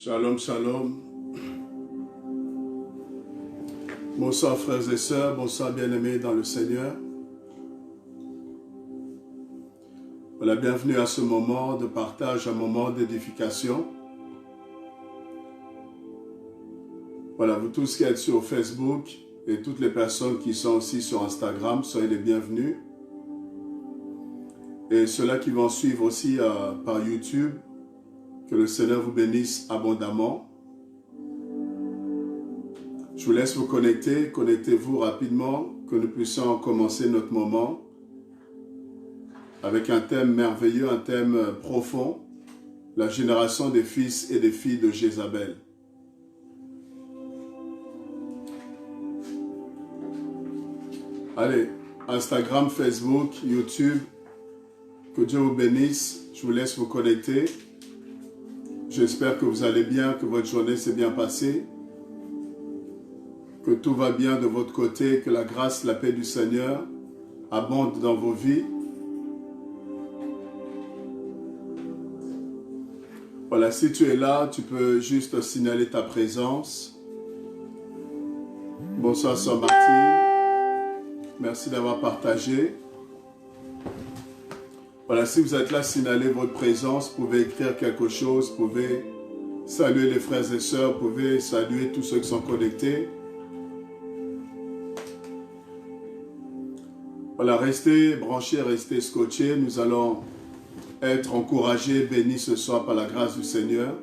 Shalom, shalom. Bonsoir frères et sœurs, bonsoir bien-aimés dans le Seigneur. Voilà, bienvenue à ce moment de partage, un moment d'édification. Voilà, vous tous qui êtes sur Facebook et toutes les personnes qui sont aussi sur Instagram, soyez les bienvenus. Et ceux-là qui vont suivre aussi par YouTube, que le Seigneur vous bénisse abondamment. Je vous laisse vous connecter, connectez-vous rapidement, que nous puissions commencer notre moment avec un thème merveilleux, un thème profond, la génération des fils et des filles de Jézabel. Allez, Instagram, Facebook, YouTube, que Dieu vous bénisse, je vous laisse vous connecter. J'espère que vous allez bien, que votre journée s'est bien passée, que tout va bien de votre côté, que la grâce, la paix du Seigneur abonde dans vos vies. Voilà, si tu es là, tu peux juste signaler ta présence. Bonsoir, Sœur Martine. Merci d'avoir partagé. Voilà, si vous êtes là, signalez votre présence, vous pouvez écrire quelque chose, vous pouvez saluer les frères et sœurs, vous pouvez saluer tous ceux qui sont connectés. Voilà, restez branchés, restez scotchés. Nous allons être encouragés, bénis ce soir par la grâce du Seigneur.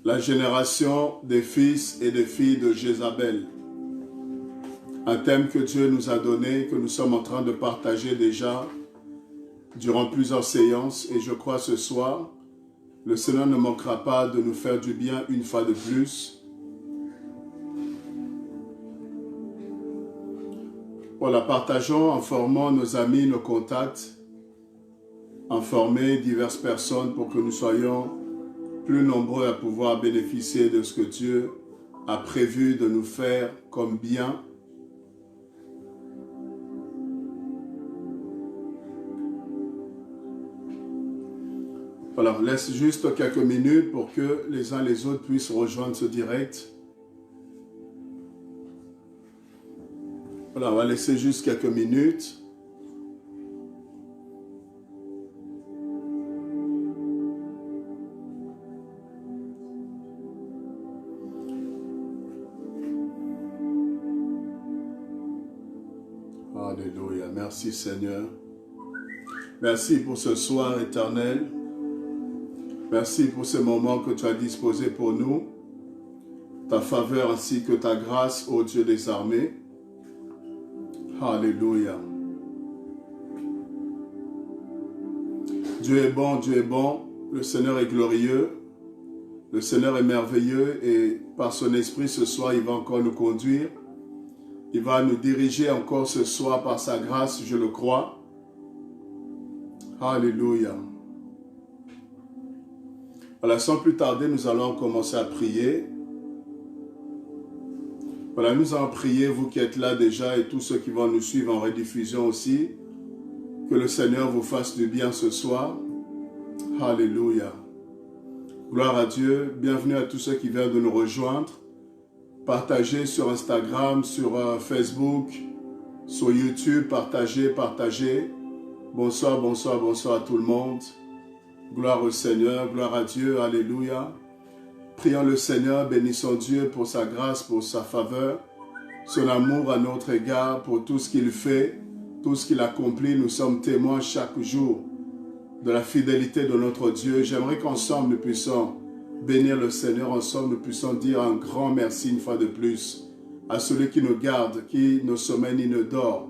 La génération des fils et des filles de Jézabel. Un thème que Dieu nous a donné, que nous sommes en train de partager déjà durant plusieurs séances. Et je crois ce soir, le Seigneur ne manquera pas de nous faire du bien une fois de plus. Voilà, partageons, informons nos amis, nos contacts, informer diverses personnes pour que nous soyons plus nombreux à pouvoir bénéficier de ce que Dieu a prévu de nous faire comme bien. Voilà, on laisse juste quelques minutes pour que les uns les autres puissent rejoindre ce direct. Voilà, on va laisser juste quelques minutes. Alléluia. Merci Seigneur. Merci pour ce soir éternel. Merci pour ce moment que tu as disposé pour nous. Ta faveur ainsi que ta grâce, ô Dieu des armées. Alléluia. Dieu est bon, Dieu est bon. Le Seigneur est glorieux. Le Seigneur est merveilleux et par son esprit ce soir, il va encore nous conduire. Il va nous diriger encore ce soir par sa grâce, je le crois. Alléluia. Voilà, sans plus tarder, nous allons commencer à prier. Voilà, nous allons prier, vous qui êtes là déjà et tous ceux qui vont nous suivre en rediffusion aussi. Que le Seigneur vous fasse du bien ce soir. Alléluia. Gloire à Dieu. Bienvenue à tous ceux qui viennent de nous rejoindre. Partagez sur Instagram, sur Facebook, sur YouTube. Partagez, partagez. Bonsoir, bonsoir, bonsoir à tout le monde. Gloire au Seigneur, gloire à Dieu. Alléluia. Prions le Seigneur, bénissons Dieu pour sa grâce, pour sa faveur, son amour à notre égard, pour tout ce qu'il fait, tout ce qu'il accomplit. Nous sommes témoins chaque jour de la fidélité de notre Dieu. J'aimerais qu'ensemble nous puissions bénir le Seigneur, ensemble nous puissions dire un grand merci une fois de plus à celui qui nous garde, qui ne sommeille ni ne dort.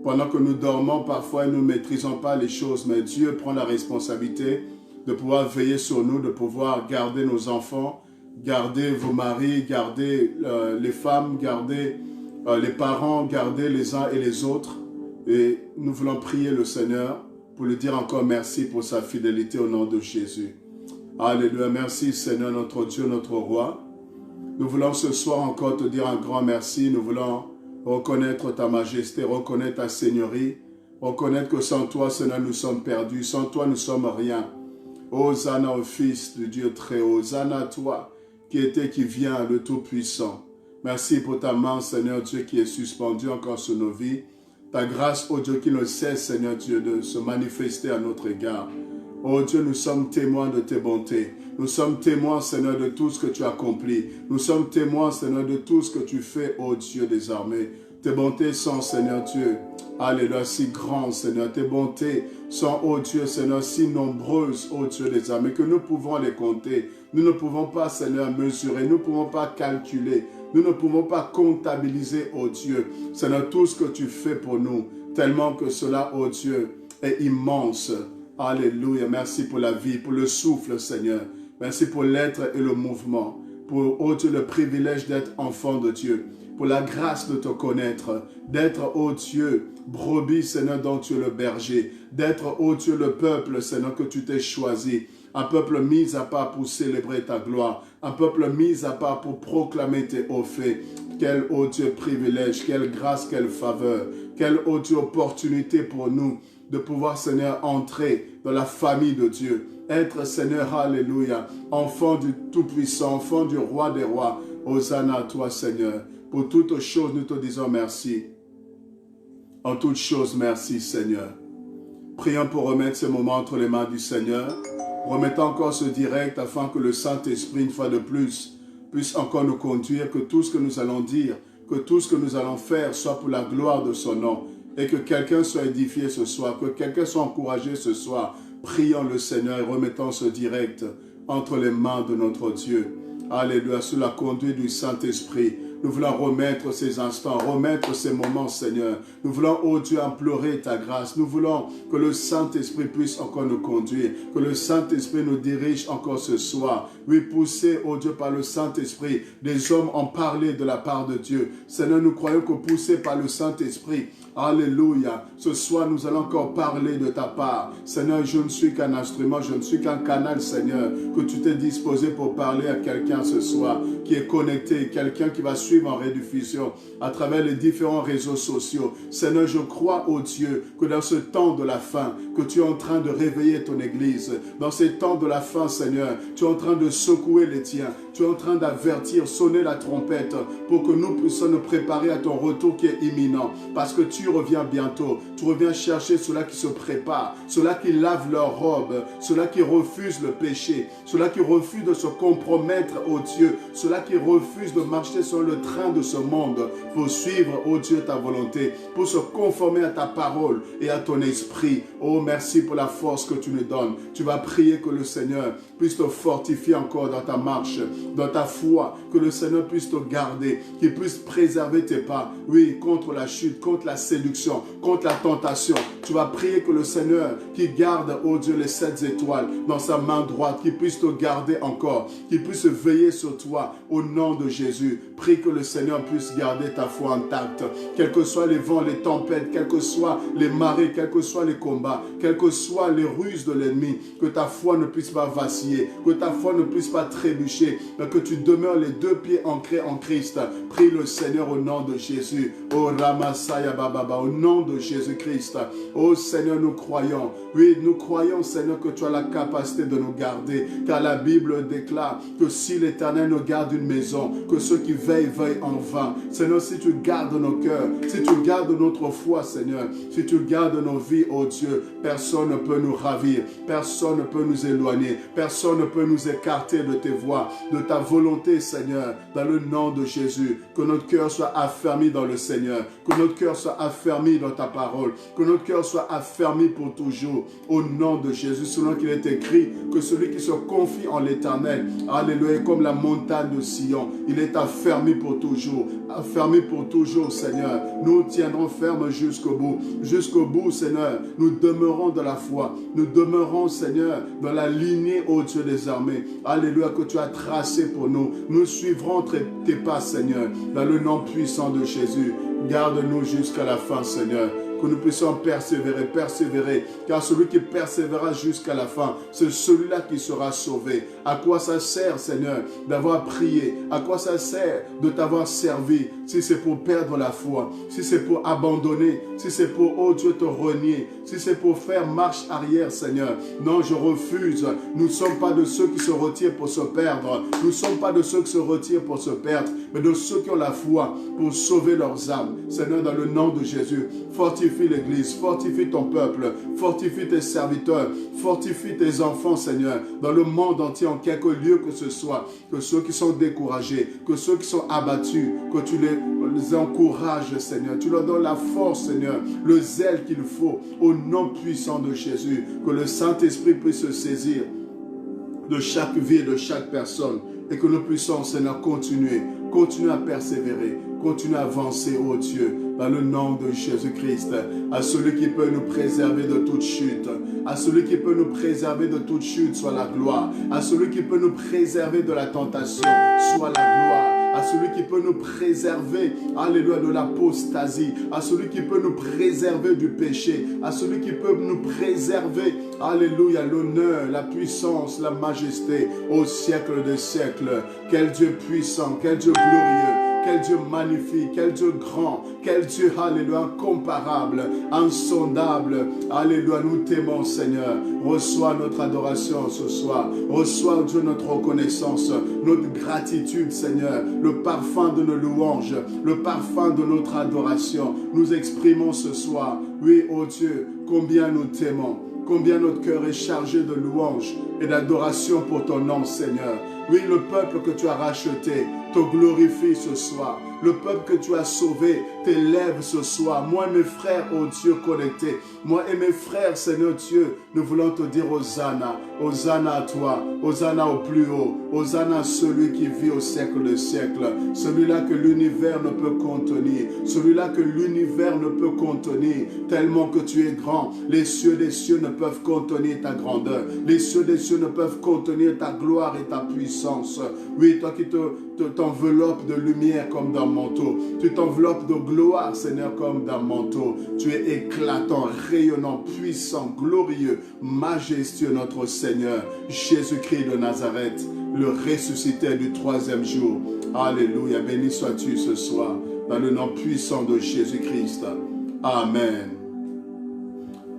Pendant que nous dormons, parfois nous ne maîtrisons pas les choses, mais Dieu prend la responsabilité de pouvoir veiller sur nous, de pouvoir garder nos enfants, garder vos maris, garder les femmes, garder les parents, garder les uns et les autres. Et nous voulons prier le Seigneur pour lui dire encore merci pour sa fidélité au nom de Jésus. Alléluia, merci Seigneur notre Dieu, notre roi. Nous voulons ce soir encore te dire un grand merci. Nous voulons reconnaître ta majesté, reconnaître ta seigneurie, reconnaître que sans toi, Seigneur, nous sommes perdus, sans toi, nous sommes rien. Hosanna au Fils de Dieu très haut, Hosanna à toi, qui était, qui vient, le Tout-Puissant. Merci pour ta main, Seigneur Dieu, qui est suspendue encore sur nos vies. Ta grâce, oh Dieu, qui ne cesse, Seigneur Dieu, de se manifester à notre égard. Oh Dieu, nous sommes témoins de tes bontés. Nous sommes témoins, Seigneur, de tout ce que tu as accompli. Nous sommes témoins, Seigneur, de tout ce que tu fais, oh Dieu, des armées. Tes bontés sont, Seigneur Dieu, alléluia, si grandes, Seigneur. Tes bontés sont, oh Dieu, Seigneur, si nombreuses, oh Dieu, des armées, que nous pouvons les compter. Nous ne pouvons pas, Seigneur, mesurer. Nous ne pouvons pas calculer. Nous ne pouvons pas comptabiliser, oh Dieu, Seigneur, tout ce que tu fais pour nous. Tellement que cela, oh Dieu, est immense. Alléluia. Merci pour la vie, pour le souffle, Seigneur. Merci pour l'être et le mouvement. Pour, oh Dieu, le privilège d'être enfant de Dieu. Pour la grâce de te connaître. D'être, oh Dieu, brebis, Seigneur, dont tu es le berger. D'être, oh Dieu, le peuple, Seigneur, que tu t'es choisi. Un peuple mis à part pour célébrer ta gloire. Un peuple mis à part pour proclamer tes hauts faits. Quel, oh Dieu, privilège, quelle grâce, quelle faveur. Quelle, oh Dieu, opportunité pour nous de pouvoir, Seigneur, entrer dans la famille de Dieu. Être, Seigneur, alléluia, enfant du Tout-Puissant, enfant du Roi des Rois. Hosanna à toi, Seigneur. Pour toutes choses, nous te disons merci. En toutes choses, merci, Seigneur. Prions pour remettre ce moment entre les mains du Seigneur. Remettons encore ce direct afin que le Saint-Esprit, une fois de plus, puisse encore nous conduire, que tout ce que nous allons dire, que tout ce que nous allons faire soit pour la gloire de son nom. Et que quelqu'un soit édifié ce soir, que quelqu'un soit encouragé ce soir. Prions le Seigneur et remettons ce direct entre les mains de notre Dieu. Alléluia, sous la conduite du Saint-Esprit. Nous voulons remettre ces instants, remettre ces moments, Seigneur. Nous voulons, oh Dieu, implorer ta grâce. Nous voulons que le Saint-Esprit puisse encore nous conduire, que le Saint-Esprit nous dirige encore ce soir. Oui, poussé, oh Dieu, par le Saint-Esprit, des hommes ont parlé de la part de Dieu. Seigneur, nous croyons que poussé par le Saint-Esprit, alléluia, ce soir nous allons encore parler de ta part. Seigneur, je ne suis qu'un instrument, je ne suis qu'un canal, Seigneur, que tu t'es disposé pour parler à quelqu'un ce soir, qui est connecté, quelqu'un qui va suivre en rediffusion à travers les différents réseaux sociaux. Seigneur, je crois, oh Dieu, que dans ce temps de la fin, que tu es en train de réveiller ton Église. Dans ces temps de la fin, Seigneur, tu es en train de secouer les tiens. Tu es en train d'avertir, sonner la trompette pour que nous puissions nous préparer à ton retour qui est imminent. Parce que tu reviens bientôt. Tu reviens chercher ceux-là qui se préparent, ceux-là qui lavent leurs robes, ceux-là qui refusent le péché, ceux-là qui refusent de se compromettre, oh Dieu, ceux-là qui refusent de marcher sur le train de ce monde pour suivre, oh Dieu, ta volonté, pour se conformer à ta parole et à ton esprit. Oh, merci pour la force que tu nous donnes. Tu vas prier que le Seigneur puisse te fortifier encore dans ta marche, dans ta foi, que le Seigneur puisse te garder, qu'il puisse préserver tes pas, oui, contre la chute, contre la séduction, contre la tentation. Tu vas prier que le Seigneur qui garde, oh Dieu, les 7 étoiles dans sa main droite, qu'il puisse te garder encore, qu'il puisse veiller sur toi au nom de Jésus. Prie que le Seigneur puisse garder ta foi intacte, quels que soient les vents, les tempêtes, quels que soient les marées, quels que soient les combats, quelles que soient les ruses de l'ennemi, que ta foi ne puisse pas vaciller, que ta foi ne puisse pas trébucher, mais que tu demeures les 2 pieds ancrés en Christ. Prie le Seigneur au nom de Jésus. Oh Ramasaya Bababa, au nom de Jésus-Christ. Oh Seigneur, nous croyons. Oui, nous croyons, Seigneur, que tu as la capacité de nous garder. Car la Bible déclare que si l'Éternel nous garde une maison, que ceux qui veillent, veillent en vain. Seigneur, si tu gardes nos cœurs, si tu gardes notre foi, Seigneur, si tu gardes nos vies, oh Dieu, personne ne peut nous ravir, personne ne peut nous éloigner, personne ne peut nous écarter de tes voies, de ta volonté, Seigneur, dans le nom de Jésus. Que notre cœur soit affermi dans le Seigneur, que notre cœur soit affermi dans ta parole, que notre cœur soit affermi pour toujours, au nom de Jésus, selon qu'il est écrit que celui qui se confie en l'Éternel, alléluia, comme la montagne de Sion, il est affermi pour toujours, Seigneur. Nous tiendrons ferme jusqu'au bout, Seigneur. Nous demeurons dans la foi, nous demeurons, Seigneur, dans la lignée, ô Dieu des armées, alléluia, que tu as tracé pour nous. Nous suivrons tes pas, Seigneur, dans le nom puissant de Jésus. Garde-nous jusqu'à la fin, Seigneur. que nous puissions persévérer, persévérer. Car celui qui persévérera jusqu'à la fin, c'est celui-là qui sera sauvé. À quoi ça sert, Seigneur, d'avoir prié? À quoi ça sert de t'avoir servi? Si c'est pour perdre la foi, si c'est pour abandonner, si c'est pour, oh Dieu, te renier, si c'est pour faire marche arrière, Seigneur. Non, je refuse. Nous ne sommes pas de ceux qui se retirent pour se perdre. Nous ne sommes pas de ceux qui se retirent pour se perdre, mais de ceux qui ont la foi pour sauver leurs âmes. Seigneur, dans le nom de Jésus, fortifie l'Église, fortifie ton peuple, fortifie tes serviteurs, fortifie tes enfants, Seigneur, dans le monde entier, en quelque lieu que ce soit, que ceux qui sont découragés, que ceux qui sont abattus, que tu les encourages, Seigneur. Tu leur donnes la force, Seigneur, le zèle qu'il faut, au nom puissant de Jésus, que le Saint-Esprit puisse se saisir de chaque vie et de chaque personne, et que nous puissions, Seigneur, continuer à persévérer, continuer à avancer, oh Dieu, dans le nom de Jésus-Christ, à celui qui peut nous préserver de toute chute, à celui qui peut nous préserver de toute chute, soit la gloire, à celui qui peut nous préserver de la tentation, soit la gloire, à celui qui peut nous préserver, alléluia, de l'apostasie, à celui qui peut nous préserver du péché, à celui qui peut nous préserver, alléluia, l'honneur, la puissance, la majesté, au siècle des siècles. Quel Dieu puissant, quel Dieu glorieux, quel Dieu magnifique, quel Dieu grand, quel Dieu, alléluia, incomparable, insondable. Alléluia, nous t'aimons, Seigneur. Reçois notre adoration ce soir. Reçois, Dieu, notre reconnaissance, notre gratitude, Seigneur. Le parfum de nos louanges, le parfum de notre adoration. Nous exprimons ce soir, oui, oh Dieu, combien nous t'aimons. Combien notre cœur est chargé de louanges et d'adoration pour ton nom, Seigneur. Oui, le peuple que tu as racheté te glorifie ce soir. Le peuple que tu as sauvé t'élève ce soir. Moi et mes frères, oh Dieu, connectés. Moi et mes frères, Seigneur Dieu, nous voulons te dire Hosanna. Hosanna à toi. Hosanna au plus haut. Hosanna à celui qui vit au siècle des siècles. Celui-là que l'univers ne peut contenir. Celui-là que l'univers ne peut contenir. Tellement que tu es grand. Les cieux des cieux ne peuvent contenir ta grandeur. Les cieux des cieux ne peuvent contenir ta gloire et ta puissance. Oui, toi qui t'enveloppes de lumière comme d'un manteau. Tu t'enveloppes de gloire, Seigneur, comme d'un manteau. Tu es éclatant, rayonnant, puissant, glorieux, majestueux, notre Seigneur, Jésus-Christ de Nazareth, le ressuscité du troisième jour. Alléluia, béni sois-tu ce soir, dans le nom puissant de Jésus-Christ. Amen.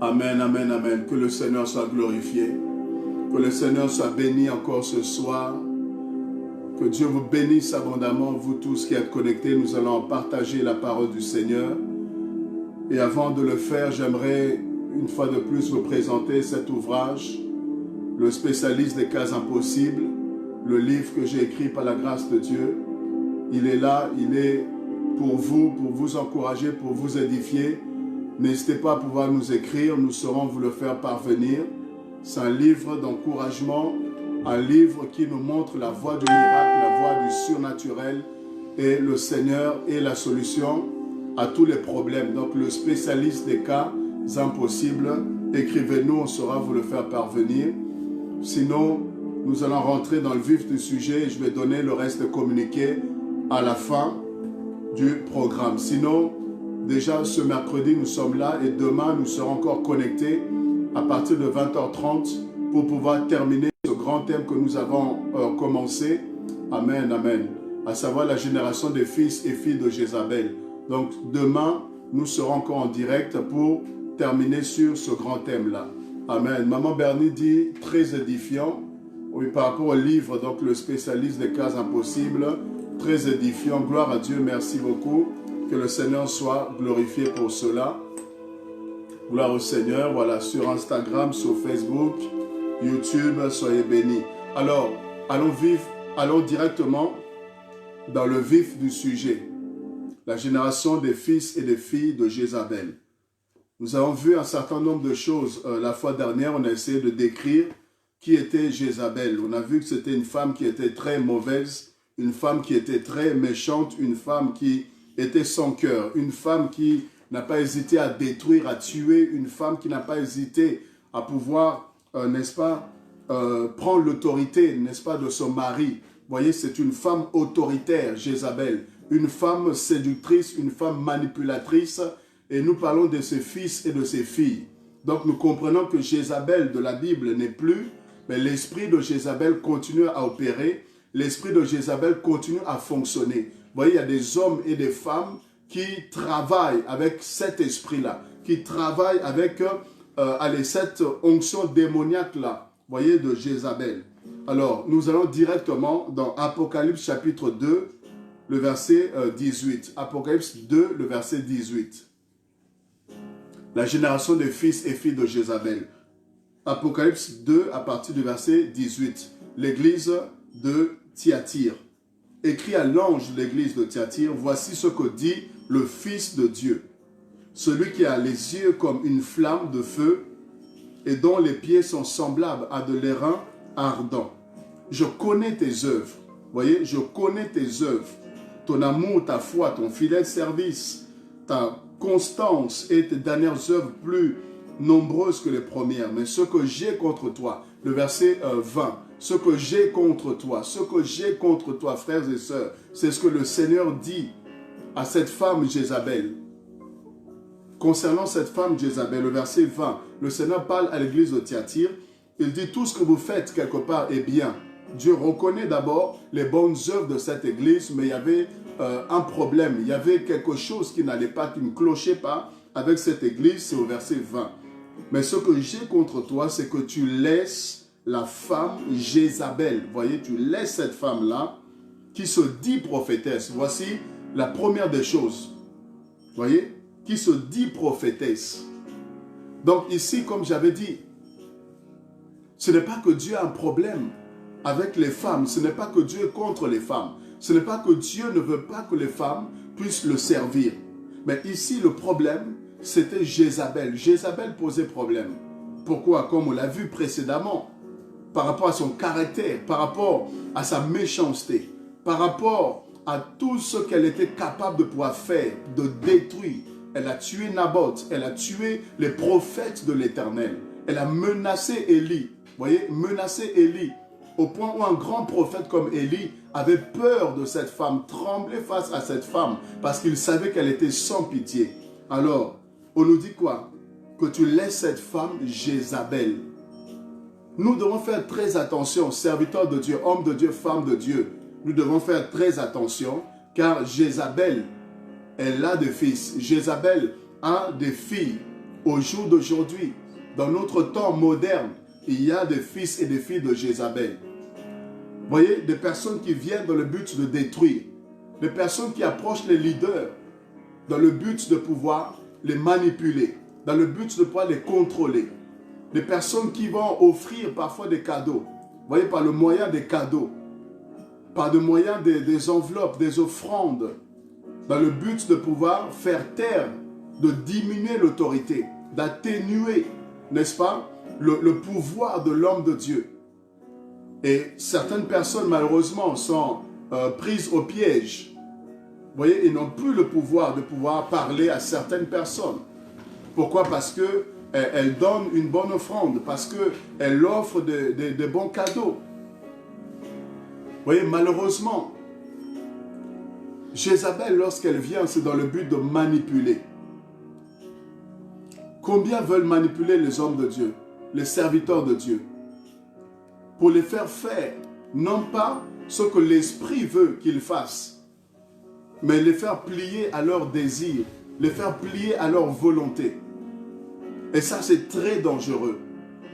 Amen, amen, amen. Que le Seigneur soit glorifié. Que le Seigneur soit béni encore ce soir. Que Dieu vous bénisse abondamment, vous tous qui êtes connectés. Nous allons partager la parole du Seigneur. Et avant de le faire, j'aimerais une fois de plus vous présenter cet ouvrage, Le spécialiste des cas impossibles, le livre que j'ai écrit par la grâce de Dieu. Il est là, il est pour vous encourager, pour vous édifier. N'hésitez pas à pouvoir nous écrire, nous saurons vous le faire parvenir. C'est un livre d'encouragement, un livre qui nous montre la voie du miracle, la voie du surnaturel, et le Seigneur est la solution à tous les problèmes. Donc le spécialiste des cas impossibles, écrivez-nous, on saura vous le faire parvenir. Sinon, nous allons rentrer dans le vif du sujet et je vais donner le reste communiqué à la fin du programme. Sinon, déjà ce mercredi, nous sommes là et demain, nous serons encore connectés à partir de 20h30 pour pouvoir terminer ce grand thème que nous avons commencé. Amen, amen. À savoir la génération des fils et filles de Jézabel. Donc demain, nous serons encore en direct pour terminer sur ce grand thème-là. Amen. Maman Bernie dit très édifiant. Oui, par rapport au livre, donc le spécialiste des cas impossibles, très édifiant. Gloire à Dieu, merci beaucoup. Que le Seigneur soit glorifié pour cela. Gloire au Seigneur. Voilà, sur Instagram, sur Facebook, YouTube, soyez bénis. Alors, allons directement dans le vif du sujet. La génération des fils et des filles de Jézabel. Nous avons vu un certain nombre de choses. La fois dernière, on a essayé de décrire qui était Jézabel. On a vu que c'était une femme qui était très mauvaise, une femme qui était très méchante, une femme qui était sans cœur, une femme qui n'a pas hésité à détruire, à tuer, une femme qui n'a pas hésité à pouvoir, n'est-ce pas, prendre l'autorité, n'est-ce pas, de son mari. Vous voyez, c'est une femme autoritaire, Jézabel, une femme séductrice, une femme manipulatrice, et nous parlons de ses fils et de ses filles. Donc nous comprenons que Jézabel de la Bible n'est plus, mais l'esprit de Jézabel continue à opérer, l'esprit de Jézabel continue à fonctionner. Vous voyez, il y a des hommes et des femmes qui travaillent avec cet esprit-là, qui travaillent avec cette onction démoniaque-là, vous voyez, de Jézabel. Alors, nous allons directement dans Apocalypse chapitre 2, le verset 18. Apocalypse 2, le verset 18. La génération des fils et filles de Jézabel. Apocalypse 2, à partir du verset 18. L'église de Thyatire. Écrit à l'ange de l'église de Thyatire, voici ce que dit le Fils de Dieu. Celui qui a les yeux comme une flamme de feu et dont les pieds sont semblables à de l'airain ardent. Je connais tes œuvres. Voyez, je connais tes œuvres. Ton amour, ta foi, ton fidèle service, ta constance et tes dernières œuvres plus nombreuses que les premières. Mais ce que j'ai contre toi, le verset 20, ce que j'ai contre toi, frères et sœurs, c'est ce que le Seigneur dit à cette femme Jézabel. Concernant cette femme Jézabel, le verset 20, le Seigneur parle à l'église de Thyatire. Il dit tout ce que vous faites quelque part est bien. Dieu reconnaît d'abord les bonnes œuvres de cette église, mais il y avait un problème. Il y avait quelque chose qui n'allait pas, qui ne clochait pas avec cette église, c'est au verset 20. Mais ce que j'ai contre toi, c'est que tu laisses la femme Jézabel. Vous voyez, tu laisses cette femme-là qui se dit prophétesse. Voici la première des choses. Vous voyez, qui se dit prophétesse. Donc ici, comme j'avais dit, ce n'est pas que Dieu a un problème avec les femmes. Ce n'est pas que Dieu est contre les femmes. Ce n'est pas que Dieu ne veut pas que les femmes puissent le servir. Mais ici, le problème, c'était Jézabel. Jézabel posait problème. Pourquoi? Comme on l'a vu précédemment, par rapport à son caractère, par rapport à sa méchanceté, par rapport à tout ce qu'elle était capable de pouvoir faire, de détruire. Elle a tué Naboth, elle a tué les prophètes de l'Éternel. Elle a menacé Élie. Vous voyez, menacé Élie. Au point où un grand prophète comme Élie avait peur de cette femme, tremblait face à cette femme, parce qu'il savait qu'elle était sans pitié. Alors, on nous dit quoi? Que tu laisses cette femme Jézabel. Nous devons faire très attention, serviteurs de Dieu, hommes de Dieu, femmes de Dieu. Nous devons faire très attention, car Jézabel, elle a des fils. Jézabel a des filles. Au jour d'aujourd'hui, dans notre temps moderne, il y a des fils et des filles de Jézabel. Vous voyez, des personnes qui viennent dans le but de détruire. Des personnes qui approchent les leaders dans le but de pouvoir les manipuler, dans le but de pouvoir les contrôler. Des personnes qui vont offrir parfois des cadeaux. Vous voyez, par le moyen des cadeaux, par le moyen des enveloppes, des offrandes, dans le but de pouvoir faire taire, de diminuer l'autorité, d'atténuer, n'est-ce pas, le pouvoir de l'homme de Dieu. Et certaines personnes, malheureusement, sont prises au piège. Vous voyez, ils n'ont plus le pouvoir de pouvoir parler à certaines personnes. Pourquoi? Parce qu'elles donnent une bonne offrande, parce qu'elles offrent de bons cadeaux. Vous voyez, malheureusement, Jézabel, lorsqu'elle vient, c'est dans le but de manipuler. Combien veulent manipuler les hommes de Dieu, les serviteurs de Dieu, pour les faire faire, non pas ce que l'Esprit veut qu'ils fassent, mais les faire plier à leurs désirs, les faire plier à leur volonté. Et ça, c'est très dangereux.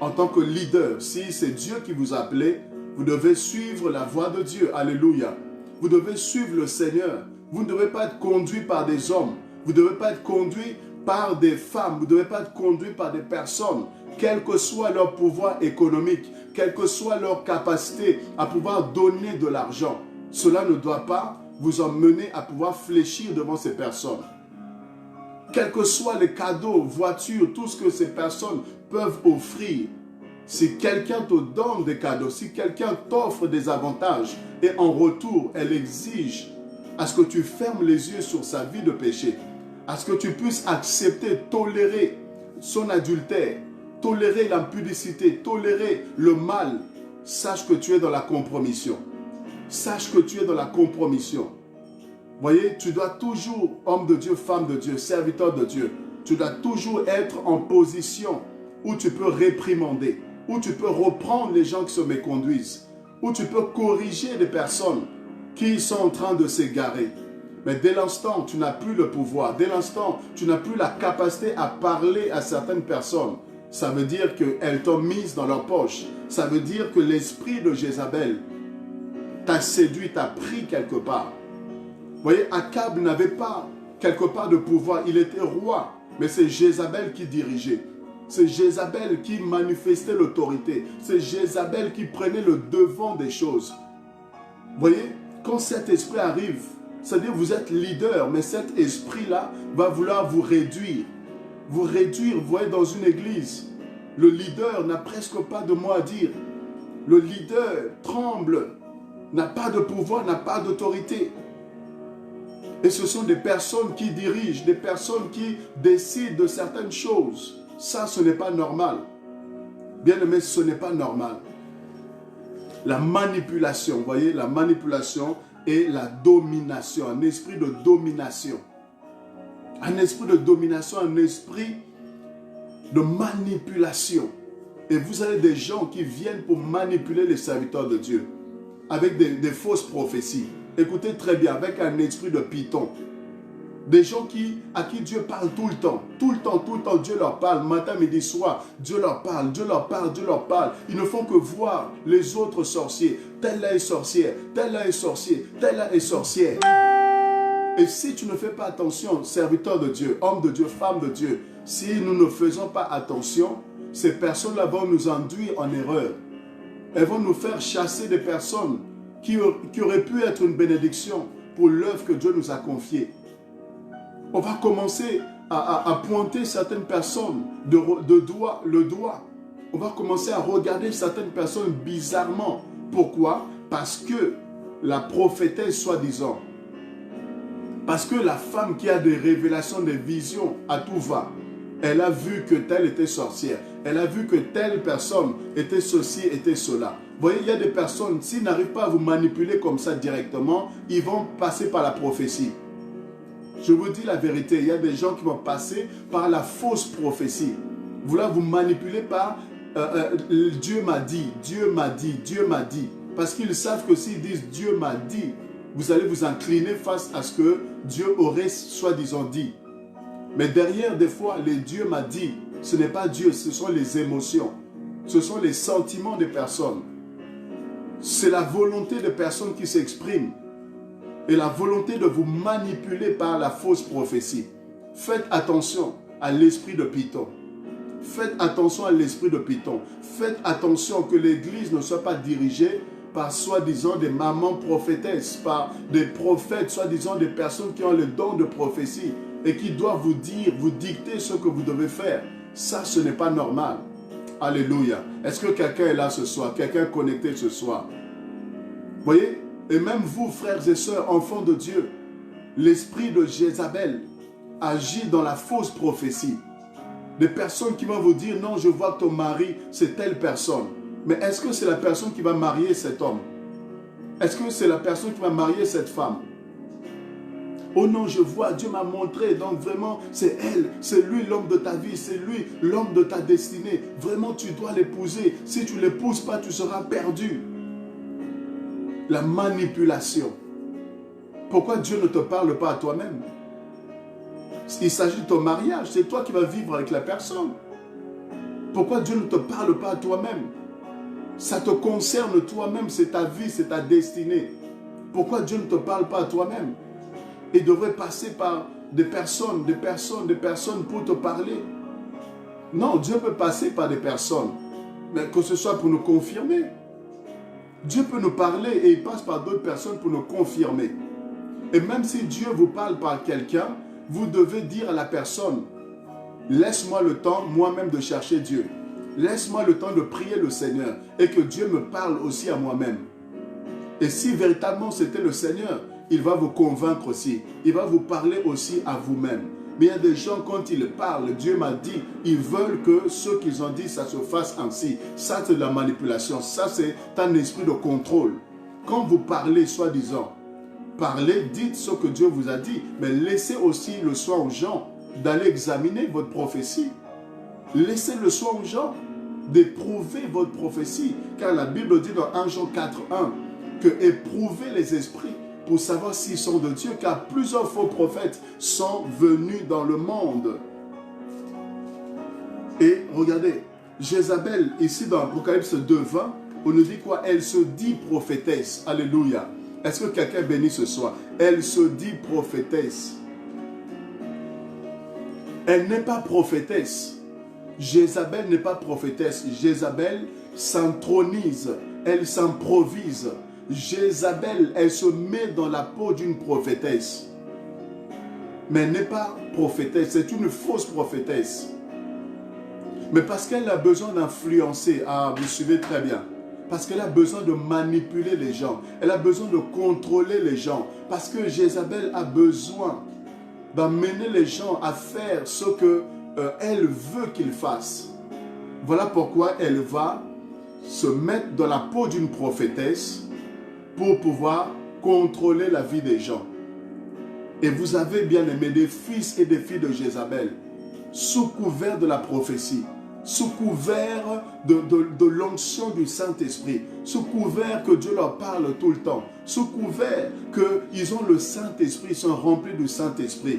En tant que leader, si c'est Dieu qui vous a appelé, vous devez suivre la voie de Dieu. Alléluia. Vous devez suivre le Seigneur. Vous ne devez pas être conduit par des hommes. Vous ne devez pas être conduit par des femmes. Vous ne devez pas être conduit par des personnes, quel que soit leur pouvoir économique, quelle que soit leur capacité à pouvoir donner de l'argent. Cela ne doit pas vous emmener à pouvoir fléchir devant ces personnes. Quels que soient les cadeaux, voitures, tout ce que ces personnes peuvent offrir, si quelqu'un te donne des cadeaux, si quelqu'un t'offre des avantages et en retour, elle exige à ce que tu fermes les yeux sur sa vie de péché, à ce que tu puisses accepter, tolérer son adultère, tolérer l'impudicité, tolérer le mal, sache que tu es dans la compromission. Sache que tu es dans la compromission. Voyez, tu dois toujours, homme de Dieu, femme de Dieu, serviteur de Dieu, tu dois toujours être en position où tu peux réprimander, où tu peux reprendre les gens qui se méconduisent, où tu peux corriger les personnes qui sont en train de s'égarer. Mais dès l'instant, tu n'as plus le pouvoir. Dès l'instant, tu n'as plus la capacité à parler à certaines personnes. Ça veut dire qu'elles t'ont mise dans leur poche. Ça veut dire que l'esprit de Jézabel t'a séduit, t'a pris quelque part. Vous voyez, Akab n'avait pas quelque part de pouvoir. Il était roi, mais c'est Jézabel qui dirigeait. C'est Jézabel qui manifestait l'autorité. C'est Jézabel qui prenait le devant des choses. Vous voyez, quand cet esprit arrive, c'est-à-dire vous êtes leader, mais cet esprit-là va vouloir vous réduire. Vous réduire, vous voyez, dans une église. Le leader n'a presque pas de mot à dire. Le leader tremble, n'a pas de pouvoir, n'a pas d'autorité. Et ce sont des personnes qui dirigent, des personnes qui décident de certaines choses. Ça, ce n'est pas normal. Bien aimé, ce n'est pas normal. La manipulation, vous voyez, la manipulation et la domination, un esprit de domination. Un esprit de domination, un esprit de manipulation. Et vous avez des gens qui viennent pour manipuler les serviteurs de Dieu avec des fausses prophéties. Écoutez très bien, avec un esprit de python. Des gens à qui Dieu parle tout le temps. Tout le temps, Dieu leur parle. Matin, midi, soir, Dieu leur parle, Dieu leur parle, Dieu leur parle. Ils ne font que voir les autres sorciers. Tel-là est sorcière, tel-là est sorcier, tel-là est sorcière. Et si tu ne fais pas attention, serviteur de Dieu, homme de Dieu, femme de Dieu, si nous ne faisons pas attention, ces personnes-là vont nous induire en erreur. Elles vont nous faire chasser des personnes qui auraient pu être une bénédiction pour l'œuvre que Dieu nous a confiée. On va commencer à pointer certaines personnes le doigt. On va commencer à regarder certaines personnes bizarrement. Pourquoi? Parce que la prophétesse, soi-disant, parce que la femme qui a des révélations, des visions à tout va, elle a vu que telle était sorcière. Elle a vu que telle personne était ceci, était cela. Vous voyez, il y a des personnes, s'ils n'arrivent pas à vous manipuler comme ça directement, ils vont passer par la prophétie. Je vous dis la vérité, il y a des gens qui vont passer par la fausse prophétie. Vouloir vous manipuler par Dieu m'a dit, Dieu m'a dit, Dieu m'a dit. Parce qu'ils savent que s'ils disent Dieu m'a dit, vous allez vous incliner face à ce que Dieu aurait soi-disant dit. Mais derrière, des fois, les Dieu m'a dit, ce n'est pas Dieu, ce sont les émotions. Ce sont les sentiments des personnes. C'est la volonté des personnes qui s'expriment. Et la volonté de vous manipuler par la fausse prophétie. Faites attention à l'esprit de python. Faites attention à l'esprit de python. Faites attention que l'église ne soit pas dirigée par soi-disant des mamans prophétesses, par des prophètes, soi-disant des personnes qui ont le don de prophétie et qui doivent vous dire, vous dicter ce que vous devez faire. Ça, ce n'est pas normal. Alléluia. Est-ce que quelqu'un est là ce soir? Quelqu'un est connecté ce soir? Vous voyez? Et même vous, frères et sœurs, enfants de Dieu, l'esprit de Jézabel agit dans la fausse prophétie. Des personnes qui vont vous dire, non, je vois que ton mari, c'est telle personne. Mais est-ce que c'est la personne qui va marier cet homme? Est-ce que c'est la personne qui va marier cette femme? Oh non, je vois, Dieu m'a montré, donc vraiment, c'est elle, c'est lui l'homme de ta vie, c'est lui l'homme de ta destinée. Vraiment, tu dois l'épouser. Si tu ne l'épouses pas, tu seras perdu. La manipulation. Pourquoi Dieu ne te parle pas à toi-même? Il s'agit de ton mariage, c'est toi qui vas vivre avec la personne. Pourquoi Dieu ne te parle pas à toi-même? Ça te concerne toi-même, c'est ta vie, c'est ta destinée. Pourquoi Dieu ne te parle pas à toi-même? Il devrait passer par des personnes pour te parler. Non, Dieu peut passer par des personnes, mais que ce soit pour nous confirmer. Dieu peut nous parler et il passe par d'autres personnes pour nous confirmer. Et même si Dieu vous parle par quelqu'un, vous devez dire à la personne, laisse-moi le temps moi-même de chercher Dieu. Laisse-moi le temps de prier le Seigneur et que Dieu me parle aussi à moi-même. Et si véritablement c'était le Seigneur, il va vous convaincre aussi. Il va vous parler aussi à vous-même. Mais il y a des gens, quand ils parlent, Dieu m'a dit, ils veulent que ce qu'ils ont dit, ça se fasse ainsi. Ça, c'est de la manipulation. Ça, c'est un esprit de contrôle. Quand vous parlez, soi-disant, parlez, dites ce que Dieu vous a dit. Mais laissez aussi le soin aux gens d'aller examiner votre prophétie. Laissez le soin aux gens d'éprouver votre prophétie. Car la Bible dit dans 1 Jean 4:1 que éprouvez les esprits pour savoir s'ils sont de Dieu, car plusieurs faux prophètes sont venus dans le monde. Et regardez, Jézabel, ici dans Apocalypse 2:20, on nous dit quoi? Elle se dit prophétesse. Alléluia. Est-ce que quelqu'un bénit ce soir? Elle se dit prophétesse. Elle n'est pas prophétesse. Jézabel n'est pas prophétesse. Jézabel s'intronise. Elle s'improvise. Jézabel, elle se met dans la peau d'une prophétesse. Mais elle n'est pas prophétesse. C'est une fausse prophétesse. Mais parce qu'elle a besoin d'influencer. Ah, vous suivez très bien. Parce qu'elle a besoin de manipuler les gens. Elle a besoin de contrôler les gens. Parce que Jézabel a besoin d'amener les gens à faire ce qu'elle veut qu'ils fassent. Voilà pourquoi elle va se mettre dans la peau d'une prophétesse pour pouvoir contrôler la vie des gens. Et vous avez bien aimé des fils et des filles de Jézabel sous couvert de la prophétie, sous couvert de l'onction du Saint-Esprit, sous couvert que Dieu leur parle tout le temps, sous couvert qu'ils ont le Saint-Esprit, ils sont remplis du Saint-Esprit,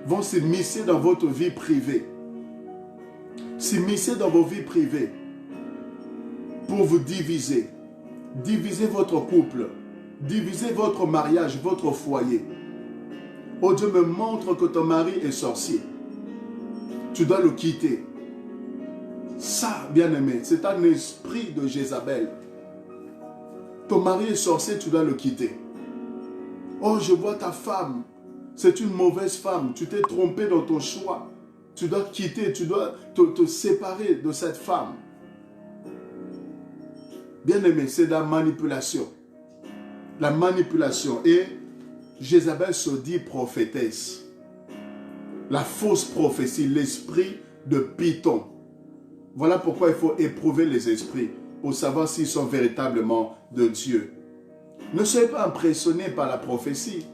vont s'immiscer dans votre vie privée. S'immiscer dans vos vies privées pour vous diviser. Diviser votre couple, diviser votre mariage, votre foyer. Oh Dieu me montre que ton mari est sorcier. Tu dois le quitter. Ça, bien-aimé, c'est un esprit de Jézabel. Ton mari est sorcier, tu dois le quitter. Oh, je vois ta femme. C'est une mauvaise femme. Tu t'es trompé dans ton choix. Tu dois quitter, tu dois te séparer de cette femme. Bien-aimé, c'est de la manipulation. La manipulation. Et Jézabel se dit prophétesse. La fausse prophétie, l'esprit de Python. Voilà pourquoi il faut éprouver les esprits pour savoir s'ils sont véritablement de Dieu. Ne soyez pas impressionnés par la prophétie.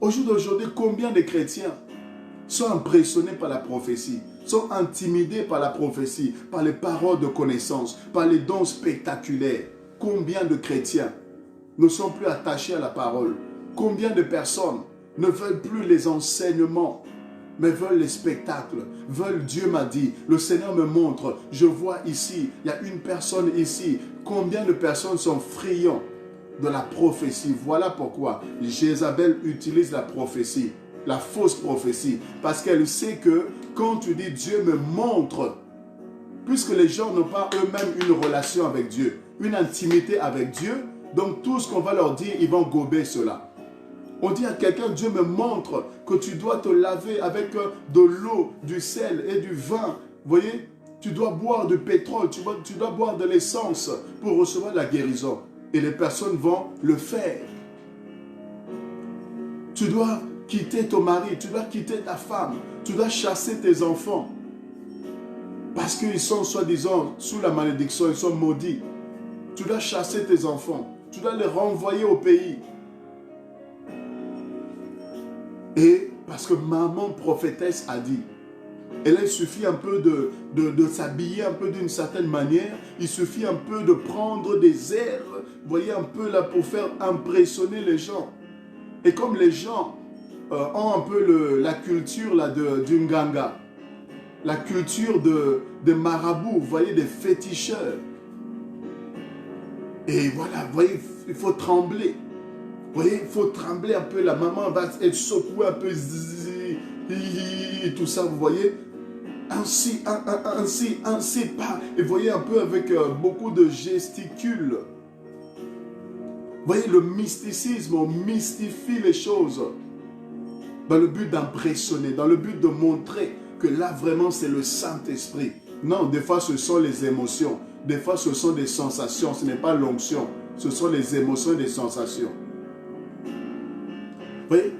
Au jour d'aujourd'hui, combien de chrétiens sont impressionnés par la prophétie, sont intimidés par la prophétie, par les paroles de connaissance, par les dons spectaculaires? Combien de chrétiens ne sont plus attachés à la parole? Combien de personnes ne veulent plus les enseignements, mais veulent les spectacles, veulent Dieu m'a dit, le Seigneur me montre, je vois ici, il y a une personne ici. Combien de personnes sont friands de la prophétie? Voilà pourquoi Jézabel utilise la prophétie, la fausse prophétie, parce qu'elle sait que quand tu dis Dieu me montre, puisque les gens n'ont pas eux-mêmes une relation avec Dieu, une intimité avec Dieu, donc tout ce qu'on va leur dire, ils vont gober cela. On dit à quelqu'un, Dieu me montre que tu dois te laver avec de l'eau, du sel et du vin. Vous voyez, tu dois boire du pétrole, tu dois boire de l'essence pour recevoir la guérison. Et les personnes vont le faire. Tu dois quitter ton mari, tu dois quitter ta femme, tu dois chasser tes enfants. Parce qu'ils sont soi-disant sous la malédiction, ils sont maudits. Tu dois chasser tes enfants, tu dois les renvoyer au pays. Et parce que maman prophétesse a dit, et là il suffit un peu de s'habiller un peu d'une certaine manière, il suffit un peu de prendre des airs, vous voyez un peu là pour faire impressionner les gens. Et comme les gens ont un peu la culture là du Nganga, la culture des marabouts, vous voyez, des féticheurs. Et voilà, vous voyez, il faut trembler. Vous voyez, il faut trembler un peu. La maman va être secouée un peu. Et tout ça, vous voyez. Ainsi, pas. Et vous voyez un peu avec beaucoup de gesticules. Vous voyez, le mysticisme, on mystifie les choses. Dans le but d'impressionner, dans le but de montrer que là, vraiment, c'est le Saint-Esprit. Non, des fois, ce sont les émotions. Des fois, ce sont des sensations. Ce n'est pas l'onction. Ce sont les émotions et les sensations. Vous voyez,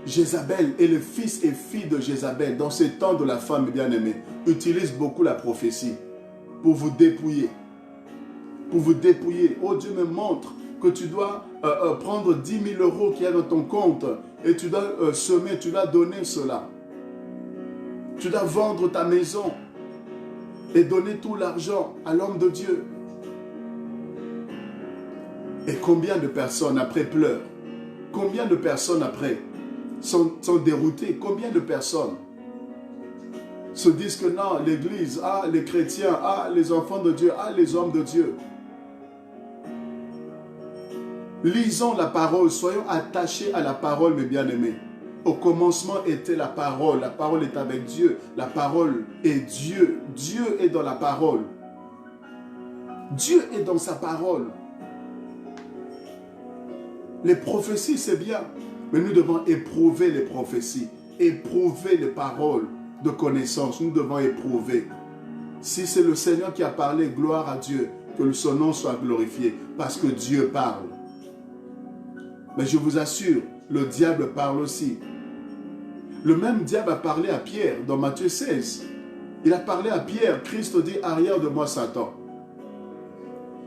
Jézabel et les fils et filles de Jézabel, dans ces temps de la femme bien-aimée, utilisent beaucoup la prophétie pour vous dépouiller. Pour vous dépouiller. Oh, Dieu me montre que tu dois prendre 10 000 euros qu'il y a dans ton compte et tu dois semer, tu dois donner cela. Tu dois vendre ta maison et donner tout l'argent à l'homme de Dieu. Et combien de personnes après pleurent? Combien de personnes après sont déroutées? Combien de personnes se disent que non, l'Église, les chrétiens, les enfants de Dieu, les hommes de Dieu. Lisons la parole, soyons attachés à la parole, mes bien-aimés. Au commencement était la parole est avec Dieu, la parole est Dieu. Dieu est dans la parole. Dieu est dans sa parole. Les prophéties, c'est bien, mais nous devons éprouver les prophéties, éprouver les paroles de connaissance. Nous devons éprouver. Si c'est le Seigneur qui a parlé, gloire à Dieu, que son nom soit glorifié, parce que Dieu parle. Mais je vous assure, le diable parle aussi. Le même diable a parlé à Pierre dans Matthieu 16. Il a parlé à Pierre, Christ dit, arrière de moi Satan.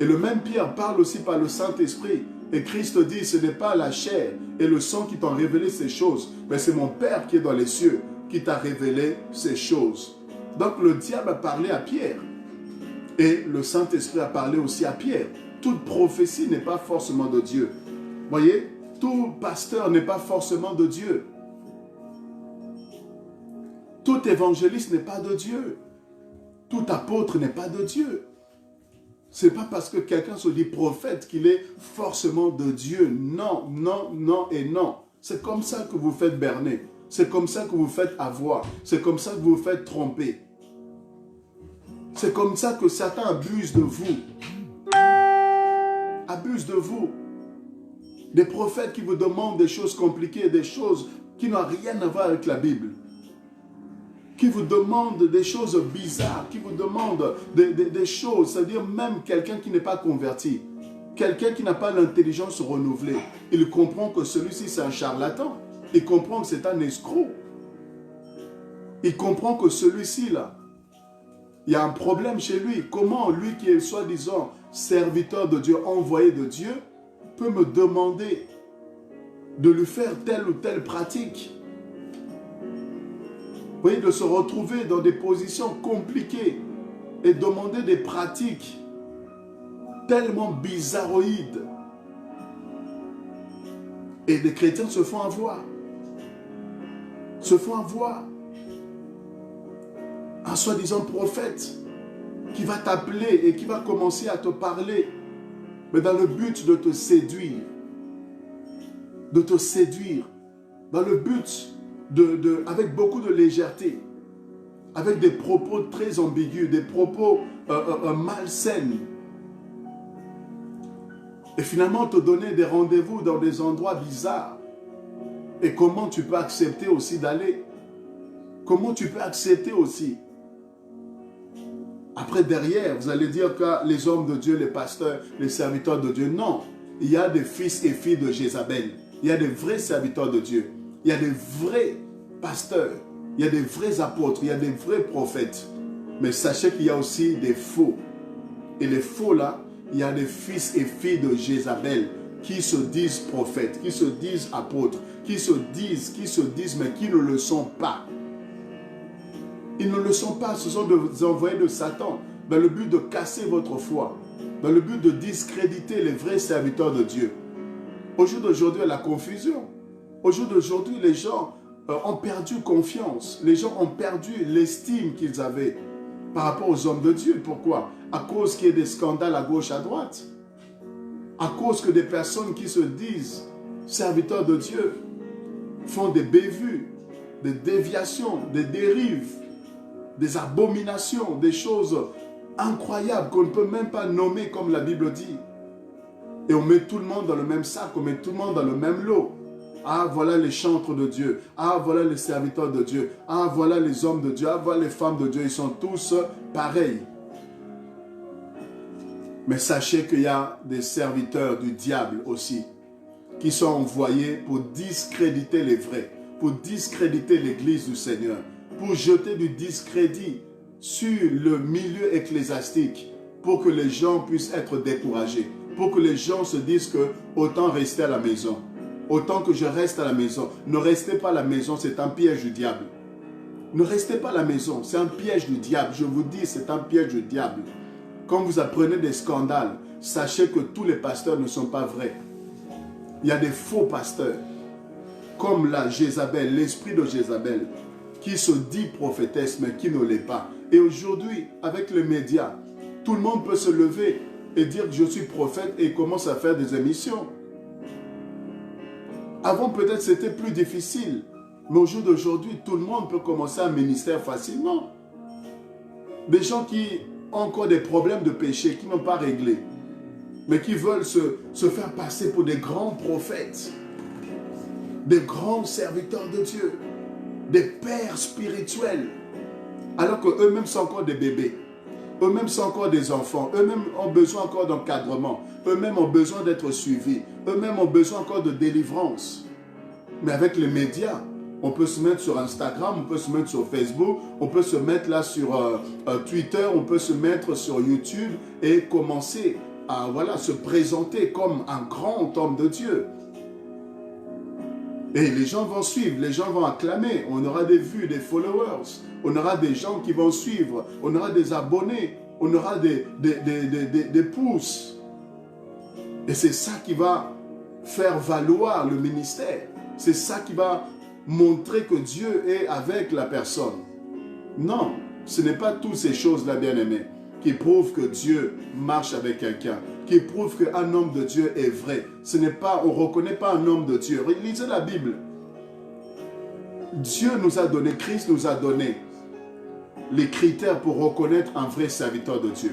Et le même Pierre parle aussi par le Saint-Esprit. Et Christ dit, ce n'est pas la chair et le sang qui t'ont révélé ces choses, mais c'est mon Père qui est dans les cieux qui t'a révélé ces choses. Donc le diable a parlé à Pierre. Et le Saint-Esprit a parlé aussi à Pierre. Toute prophétie n'est pas forcément de Dieu. Voyez, tout pasteur n'est pas forcément de Dieu. Tout évangéliste n'est pas de Dieu. Tout apôtre n'est pas de Dieu. Ce n'est pas parce que quelqu'un se dit prophète qu'il est forcément de Dieu. Non, non, non et non. C'est comme ça que vous faites berner. C'est comme ça que vous faites avoir. C'est comme ça que vous vous faites tromper. C'est comme ça que Satan abuse de vous. Abuse de vous. Des prophètes qui vous demandent des choses compliquées, des choses qui n'ont rien à voir avec la Bible. Qui vous demandent des choses bizarres, qui vous demandent des choses, c'est-à-dire même quelqu'un qui n'est pas converti, quelqu'un qui n'a pas l'intelligence renouvelée, il comprend que celui-ci c'est un charlatan, il comprend que c'est un escroc, il comprend que celui-ci là, il y a un problème chez lui. Comment lui qui est soi-disant serviteur de Dieu, envoyé de Dieu, peut me demander de lui faire telle ou telle pratique? Vous voyez, de se retrouver dans des positions compliquées et demander des pratiques tellement bizarroïdes. Et des chrétiens se font avoir. Se font avoir. Un soi-disant prophète qui va t'appeler et qui va commencer à te parler, mais dans le but de te séduire. De te séduire. Dans le but avec beaucoup de légèreté, avec des propos très ambigus, des propos malsains. Et finalement te donner des rendez-vous dans des endroits bizarres. Et comment tu peux accepter aussi d'aller? Comment tu peux accepter aussi? Après derrière, vous allez dire que les hommes de Dieu, les pasteurs, les serviteurs de Dieu, non. Il y a des fils et filles de Jézabel. Il y a des vrais serviteurs de Dieu. Il y a des vrais pasteurs, il y a des vrais apôtres, il y a des vrais prophètes. Mais sachez qu'il y a aussi des faux. Et les faux là, il y a des fils et filles de Jézabel qui se disent prophètes, qui se disent apôtres, qui se disent, mais qui ne le sont pas. Ils ne le sont pas, ce sont des envoyés de Satan, dans le but de casser votre foi, dans le but de discréditer les vrais serviteurs de Dieu. Au jour d'aujourd'hui, il y a la confusion. Au jour d'aujourd'hui, les gens ont perdu confiance. Les gens ont perdu l'estime qu'ils avaient par rapport aux hommes de Dieu. Pourquoi? À cause qu'il y ait des scandales à gauche, à droite. À cause que des personnes qui se disent serviteurs de Dieu font des bévues, des déviations, des dérives, des abominations, des choses incroyables qu'on ne peut même pas nommer comme la Bible dit. Et on met tout le monde dans le même sac, on met tout le monde dans le même lot. Ah, voilà les chantres de Dieu. Ah, voilà les serviteurs de Dieu. Ah, voilà les hommes de Dieu. Ah, voilà les femmes de Dieu. Ils sont tous pareils. Mais sachez qu'il y a des serviteurs du diable aussi qui sont envoyés pour discréditer les vrais, pour discréditer l'Église du Seigneur, pour jeter du discrédit sur le milieu ecclésiastique pour que les gens puissent être découragés, pour que les gens se disent que autant rester à la maison, autant que je reste à la maison. Ne restez pas à la maison, c'est un piège du diable. Ne restez pas à la maison, c'est un piège du diable. Je vous dis, c'est un piège du diable. Quand vous apprenez des scandales, sachez que tous les pasteurs ne sont pas vrais. Il y a des faux pasteurs, comme la Jézabel, l'esprit de Jézabel, qui se dit prophétesse, mais qui ne l'est pas. Et aujourd'hui, avec les médias, tout le monde peut se lever et dire que je suis prophète et commence à faire des émissions. Avant, peut-être, c'était plus difficile. Mais au jour d'aujourd'hui, tout le monde peut commencer un ministère facilement. Des gens qui ont encore des problèmes de péché, qui n'ont pas réglé, mais qui veulent se faire passer pour des grands prophètes, des grands serviteurs de Dieu, des pères spirituels, alors qu'eux-mêmes sont encore des bébés, eux-mêmes sont encore des enfants, eux-mêmes ont besoin encore d'encadrement, eux-mêmes ont besoin d'être suivis, eux-mêmes ont besoin encore de délivrance. Mais avec les médias, on peut se mettre sur Instagram, on peut se mettre sur Facebook, on peut se mettre là sur Twitter, on peut se mettre sur YouTube et commencer à se présenter comme un grand homme de Dieu. Et les gens vont suivre, les gens vont acclamer, on aura des vues, des followers, on aura des gens qui vont suivre, on aura des abonnés, on aura des pouces. Et c'est ça qui va faire valoir le ministère. C'est ça qui va montrer que Dieu est avec la personne. Non, ce n'est pas toutes ces choses-là, bien-aimés, qui prouvent que Dieu marche avec quelqu'un, qui prouvent qu'un homme de Dieu est vrai. Ce n'est pas, on ne reconnaît pas un homme de Dieu. Lisez la Bible. Dieu nous a donné, Christ nous a donné les critères pour reconnaître un vrai serviteur de Dieu.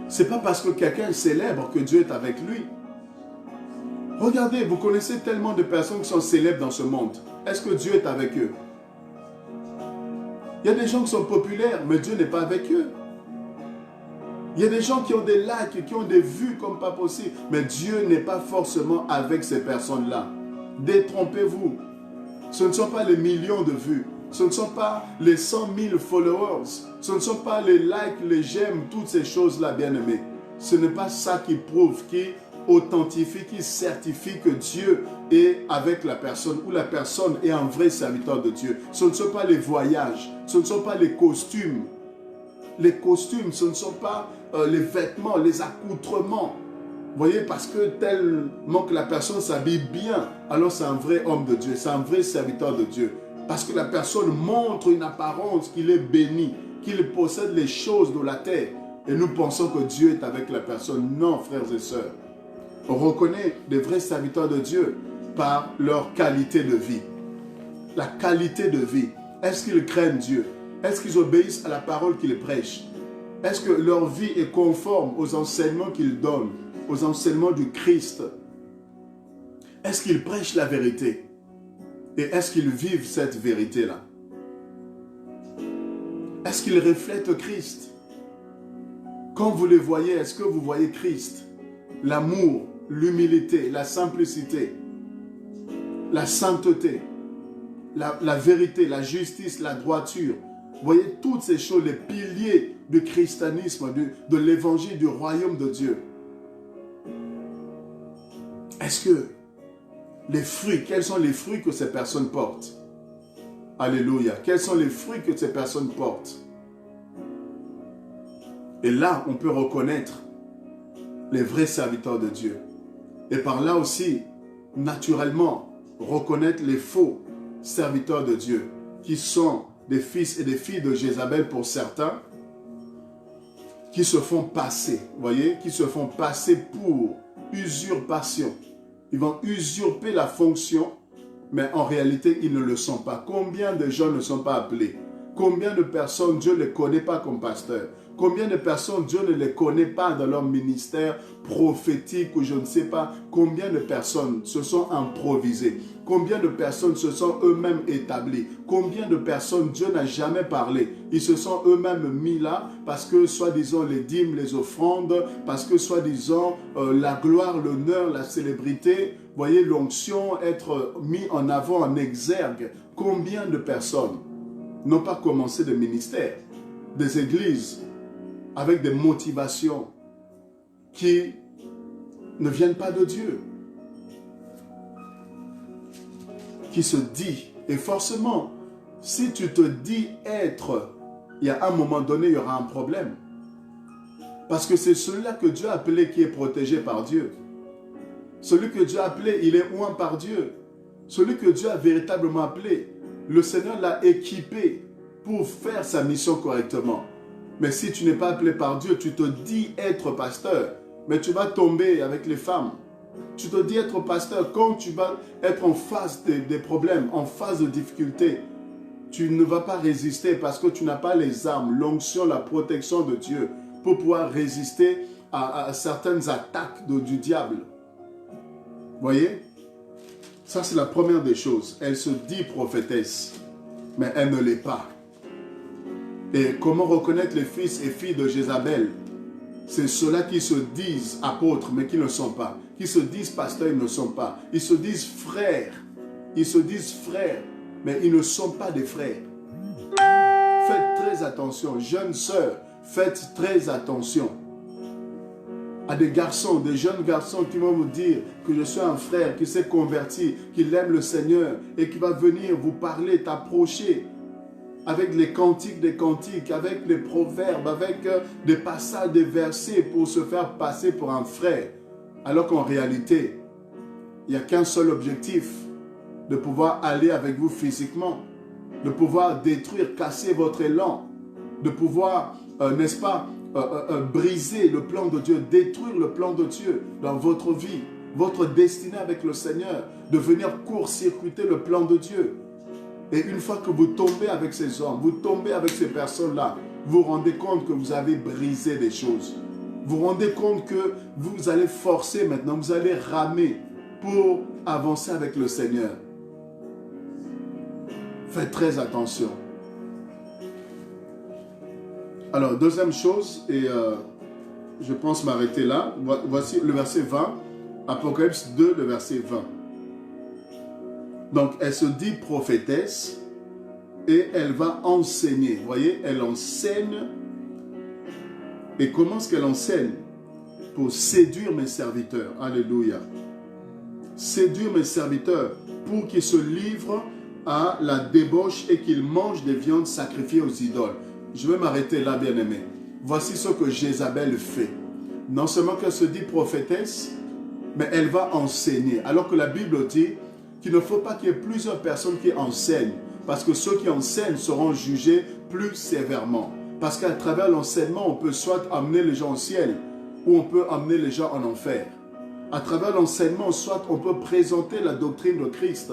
Ce n'est pas parce que quelqu'un est célèbre que Dieu est avec lui. Regardez, vous connaissez tellement de personnes qui sont célèbres dans ce monde. Est-ce que Dieu est avec eux? Il y a des gens qui sont populaires, mais Dieu n'est pas avec eux. Il y a des gens qui ont des likes, qui ont des vues comme pas possible, mais Dieu n'est pas forcément avec ces personnes-là. Détrompez-vous. Ce ne sont pas les millions de vues, ce ne sont pas les 100 000 followers, ce ne sont pas les likes, les j'aime, toutes ces choses-là, bien-aimés. Ce n'est pas ça qui prouve, qui authentifie, qui certifie que Dieu est avec la personne ou la personne est un vrai serviteur de Dieu. Ce ne sont pas les voyages, ce ne sont pas les costumes. Les costumes, ce ne sont pas les vêtements, les accoutrements. Vous voyez, parce que tellement que la personne s'habille bien, alors c'est un vrai homme de Dieu, c'est un vrai serviteur de Dieu. Parce que la personne montre une apparence qu'il est béni, qu'il possède les choses de la terre. Et nous pensons que Dieu est avec la personne. Non, frères et sœurs. On reconnaît des vrais serviteurs de Dieu par leur qualité de vie. La qualité de vie. Est-ce qu'ils craignent Dieu? Est-ce qu'ils obéissent à la parole qu'ils prêchent? Est-ce que leur vie est conforme aux enseignements qu'ils donnent, aux enseignements du Christ? Est-ce qu'ils prêchent la vérité? Et est-ce qu'ils vivent cette vérité-là? Est-ce qu'ils reflètent Christ? Quand vous les voyez, est-ce que vous voyez Christ? L'amour, l'humilité, la simplicité, la sainteté, la vérité, la justice, la droiture. Vous voyez toutes ces choses, les piliers du christianisme, de l'évangile, du royaume de Dieu. Est-ce que les fruits, quels sont les fruits que ces personnes portent? Alléluia. Quels sont les fruits que ces personnes portent? Et là, on peut reconnaître les vrais serviteurs de Dieu. Et par là aussi, naturellement, reconnaître les faux serviteurs de Dieu, qui sont des fils et des filles de Jézabel pour certains, qui se font passer, vous voyez, qui se font passer pour usurpation. Ils vont usurper la fonction, mais en réalité, ils ne le sont pas. Combien de gens ne sont pas appelés? Combien de personnes Dieu ne connaît pas comme pasteur? Combien de personnes Dieu ne les connaît pas dans leur ministère prophétique ou je ne sais pas? Combien de personnes se sont improvisées? Combien de personnes se sont eux-mêmes établies? Combien de personnes Dieu n'a jamais parlé? Ils se sont eux-mêmes mis là parce que soi-disant les dîmes, les offrandes, parce que soi-disant la gloire, l'honneur, la célébrité, voyez l'onction, être mis en avant, en exergue. Combien de personnes n'ont pas commencé de ministère, des églises, avec des motivations qui ne viennent pas de Dieu. Qui se dit, et forcément, si tu te dis être, il y a un moment donné, il y aura un problème. Parce que c'est celui-là que Dieu a appelé qui est protégé par Dieu. Celui que Dieu a appelé, il est oint par Dieu. Celui que Dieu a véritablement appelé, le Seigneur l'a équipé pour faire sa mission correctement. Mais si tu n'es pas appelé par Dieu, tu te dis être pasteur, mais tu vas tomber avec les femmes. Tu te dis être pasteur, quand tu vas être en face des problèmes, en face de difficultés, tu ne vas pas résister parce que tu n'as pas les armes, l'onction, la protection de Dieu pour pouvoir résister à certaines attaques du diable. Voyez? Ça, c'est la première des choses. Elle se dit prophétesse, mais elle ne l'est pas. Et comment reconnaître les fils et filles de Jézabel? C'est ceux-là qui se disent apôtres, mais qui ne le sont pas. Qui se disent pasteurs, ils ne le sont pas. Ils se disent frères. Ils se disent frères, mais ils ne sont pas des frères. Faites très attention. Jeunes sœurs, faites très attention. À des garçons, des jeunes garçons qui vont vous dire que je suis un frère qui s'est converti, qui aime le Seigneur et qui va venir vous parler, t'approcher avec les cantiques des cantiques, avec les proverbes, avec des passages, des versets pour se faire passer pour un frère. Alors qu'en réalité, il n'y a qu'un seul objectif, de pouvoir aller avec vous physiquement, de pouvoir détruire, casser votre élan, de pouvoir, n'est-ce pas, briser le plan de Dieu, détruire le plan de Dieu dans votre vie, votre destinée avec le Seigneur, de venir court-circuiter le plan de Dieu. Et une fois que vous tombez avec ces hommes, vous tombez avec ces personnes-là, vous vous rendez compte que vous avez brisé des choses. Vous vous rendez compte que vous allez forcer maintenant, vous allez ramer pour avancer avec le Seigneur. Faites très attention. Alors, deuxième chose, et je pense m'arrêter là. Voici le verset 20, Apocalypse 2, le verset 20. Donc, elle se dit prophétesse et elle va enseigner. Vous voyez, elle enseigne. Et comment est-ce qu'elle enseigne? Pour séduire mes serviteurs. Alléluia. Séduire mes serviteurs pour qu'ils se livrent à la débauche et qu'ils mangent des viandes sacrifiées aux idoles. Je vais m'arrêter là, bien-aimé. Voici ce que Jézabel fait. Non seulement qu'elle se dit prophétesse, mais elle va enseigner. Alors que la Bible dit qu'il ne faut pas qu'il y ait plusieurs personnes qui enseignent, parce que ceux qui enseignent seront jugés plus sévèrement. Parce qu'à travers l'enseignement, on peut soit amener les gens au ciel, ou on peut amener les gens en enfer. À travers l'enseignement, soit on peut présenter la doctrine de Christ,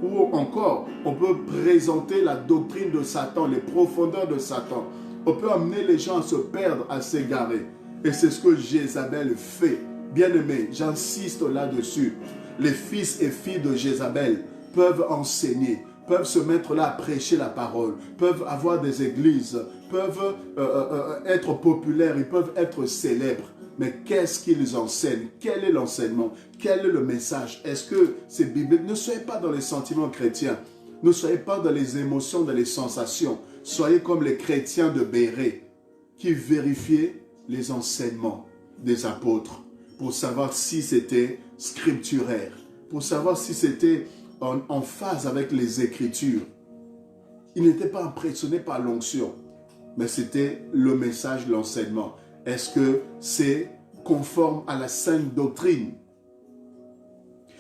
ou encore, on peut présenter la doctrine de Satan, les profondeurs de Satan. On peut amener les gens à se perdre, à s'égarer. Et c'est ce que Jézabel fait. Bien-aimé, j'insiste là-dessus. Les fils et filles de Jézabel peuvent enseigner, peuvent se mettre là à prêcher la parole, peuvent avoir des églises, peuvent être populaires, ils peuvent être célèbres. Mais qu'est-ce qu'ils enseignent? Quel est l'enseignement? Quel est le message? Est-ce que c'est biblique? Ne soyez pas dans les sentiments chrétiens. Ne soyez pas dans les émotions, dans les sensations. Soyez comme les chrétiens de Béret qui vérifiaient les enseignements des apôtres pour savoir si c'était scripturaire, pour savoir si c'était en phase avec les Écritures. Ils n'étaient pas impressionnés par l'onction, mais c'était le message, l'enseignement. Est-ce que c'est conforme à la sainte doctrine?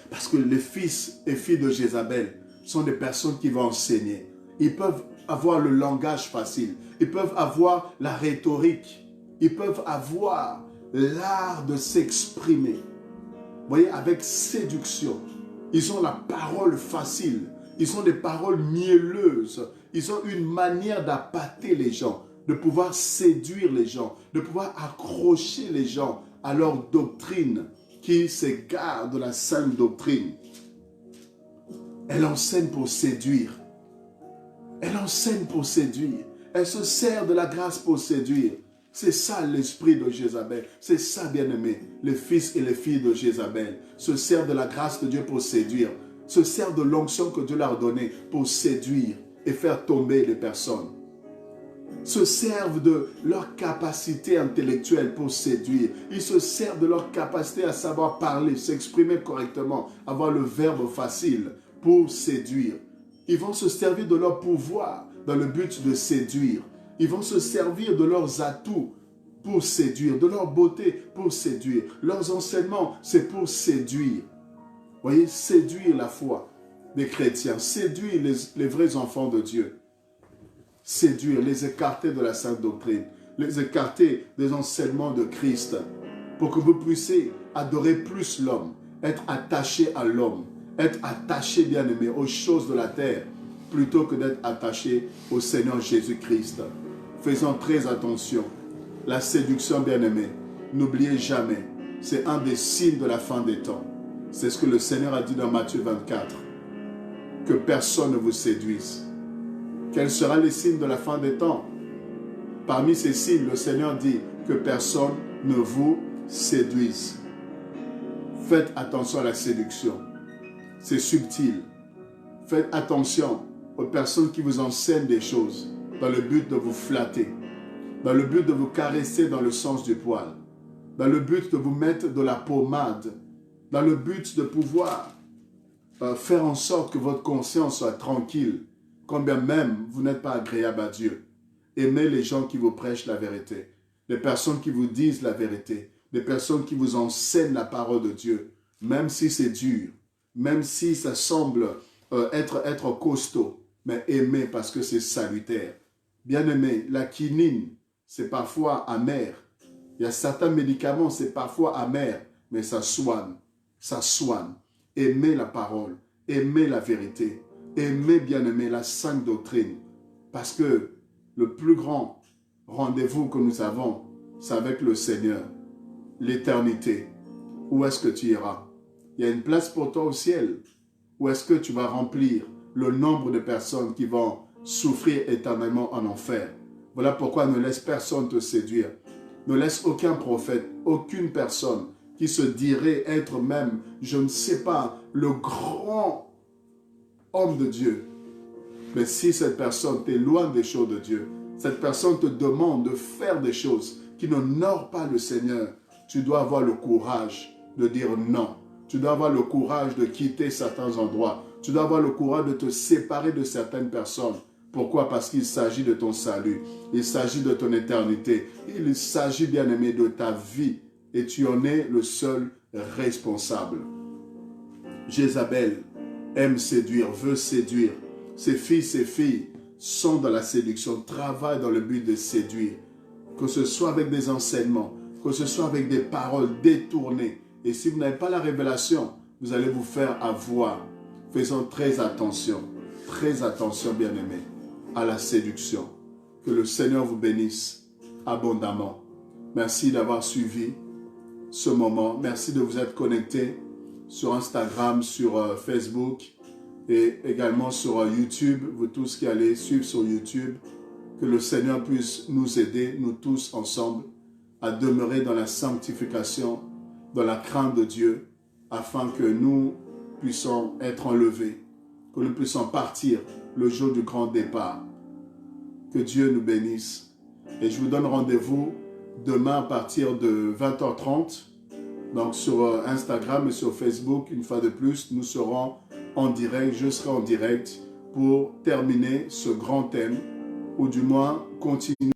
Parce que les fils et filles de Jézabel sont des personnes qui vont enseigner. Ils peuvent avoir le langage facile. Ils peuvent avoir la rhétorique. Ils peuvent avoir l'art de s'exprimer. Vous voyez, avec séduction. Ils ont la parole facile. Ils ont des paroles mielleuses. Ils ont une manière d'appâter les gens, de pouvoir séduire les gens, de pouvoir accrocher les gens à leur doctrine qui s'égare de la sainte doctrine. Elle enseigne pour séduire. Elle enseigne pour séduire. Elle se sert de la grâce pour séduire. C'est ça l'esprit de Jézabel. C'est ça, bien-aimé. Les fils et les filles de Jézabel se servent de la grâce de Dieu pour séduire. Se servent de l'onction que Dieu leur a donnée pour séduire et faire tomber les personnes. se servent de leur capacité intellectuelle pour séduire. Ils se servent de leur capacité à savoir parler, s'exprimer correctement, avoir le verbe facile pour séduire. Ils vont se servir de leur pouvoir dans le but de séduire. Ils vont se servir de leurs atouts pour séduire, de leur beauté pour séduire. Leurs enseignements, c'est pour séduire. Vous voyez, séduire la foi des chrétiens, séduire les vrais enfants de Dieu. Séduire, les écarter de la sainte doctrine, les écarter des enseignements de Christ, pour que vous puissiez adorer plus l'homme, être attaché à l'homme, être attaché, bien-aimé, aux choses de la terre, plutôt que d'être attaché au Seigneur Jésus-Christ. Faisons très attention. La séduction, bien-aimé, n'oubliez jamais, c'est un des signes de la fin des temps. C'est ce que le Seigneur a dit dans Matthieu 24. Que personne ne vous séduise. Quels seront les signes de la fin des temps? Parmi ces signes, le Seigneur dit que personne ne vous séduise. Faites attention à la séduction. C'est subtil. Faites attention aux personnes qui vous enseignent des choses dans le but de vous flatter, dans le but de vous caresser dans le sens du poil, dans le but de vous mettre de la pommade, dans le but de pouvoir faire en sorte que votre conscience soit tranquille, quand bien même vous n'êtes pas agréable à Dieu. Aimez les gens qui vous prêchent la vérité, les personnes qui vous disent la vérité, les personnes qui vous enseignent la parole de Dieu, même si c'est dur, même si ça semble être costaud, mais aimez parce que c'est salutaire. Bien-aimé, la quinine, c'est parfois amer. Il y a certains médicaments, c'est parfois amer, mais ça soigne. Ça soigne. Aimez la parole, aimez la vérité, aimez, bien-aimé, la sainte doctrine. Parce que le plus grand rendez-vous que nous avons, c'est avec le Seigneur. L'éternité. Où est-ce que tu iras? Il y a une place pour toi au ciel. Où est-ce que tu vas remplir le nombre de personnes qui vont souffrir éternellement en enfer? Voilà pourquoi ne laisse personne te séduire. Ne laisse aucun prophète, aucune personne qui se dirait être même, je ne sais pas, le grand homme de Dieu. Mais si cette personne t'éloigne des choses de Dieu, cette personne te demande de faire des choses qui n'honorent pas le Seigneur, tu dois avoir le courage de dire non. Tu dois avoir le courage de quitter certains endroits. Tu dois avoir le courage de te séparer de certaines personnes. Pourquoi? Parce qu'il s'agit de ton salut. Il s'agit de ton éternité. Il s'agit, bien-aimé, de ta vie. Et tu en es le seul responsable. Jézabel aime séduire, veut séduire. Ses fils, ses filles sont dans la séduction, travaillent dans le but de séduire. Que ce soit avec des enseignements, que ce soit avec des paroles détournées. Et si vous n'avez pas la révélation, vous allez vous faire avoir. Faisons très attention, bien-aimés, à la séduction. Que le Seigneur vous bénisse abondamment. Merci d'avoir suivi ce moment. Merci de vous être connectés sur Instagram, sur Facebook et également sur YouTube. Vous tous qui allez suivre sur YouTube, que le Seigneur puisse nous aider, nous tous ensemble, à demeurer dans la sanctification, dans la crainte de Dieu, afin que nous puissions être enlevés, que nous puissions partir le jour du grand départ. Que Dieu nous bénisse. Et je vous donne rendez-vous demain à partir de 20h30. Donc sur Instagram et sur Facebook, une fois de plus, nous serons en direct, je serai en direct pour terminer ce grand thème, ou du moins continuer,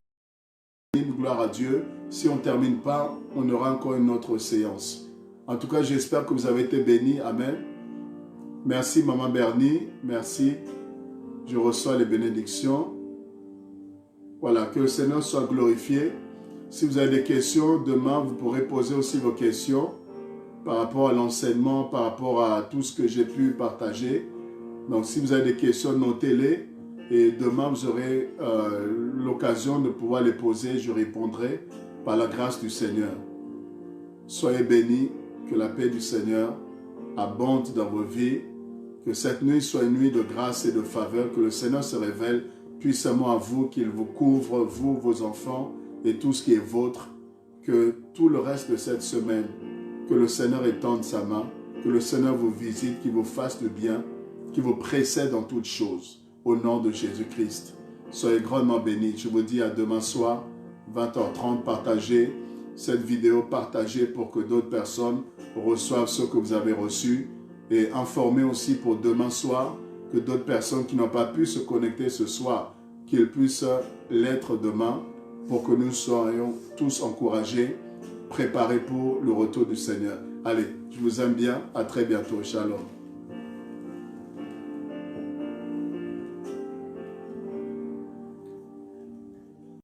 gloire à Dieu. Si on ne termine pas, on aura encore une autre séance. En tout cas, j'espère que vous avez été bénis. Amen. Merci Maman Bernie, merci. Je reçois les bénédictions. Voilà, que le Seigneur soit glorifié. Si vous avez des questions, demain, vous pourrez poser aussi vos questions par rapport à l'enseignement, par rapport à tout ce que j'ai pu partager. Donc, si vous avez des questions, notez-les. Et demain, vous aurez l'occasion de pouvoir les poser. Je répondrai par la grâce du Seigneur. Soyez bénis, que la paix du Seigneur abonde dans vos vies. Que cette nuit soit une nuit de grâce et de faveur. Que le Seigneur se révèle puissamment à vous, qu'il vous couvre, vous, vos enfants, et tout ce qui est vôtre. Que tout le reste de cette semaine, que le Seigneur étende sa main, que le Seigneur vous visite, qu'il vous fasse du bien, qu'il vous précède en toutes choses. Au nom de Jésus-Christ. Soyez grandement bénis. Je vous dis à demain soir, 20h30. Partagez cette vidéo, partagez pour que d'autres personnes reçoivent ce que vous avez reçu. Et informez aussi pour demain soir que d'autres personnes qui n'ont pas pu se connecter ce soir, qu'ils puissent l'être demain pour que nous soyons tous encouragés, préparés pour le retour du Seigneur. Allez, je vous aime bien. À très bientôt. Shalom.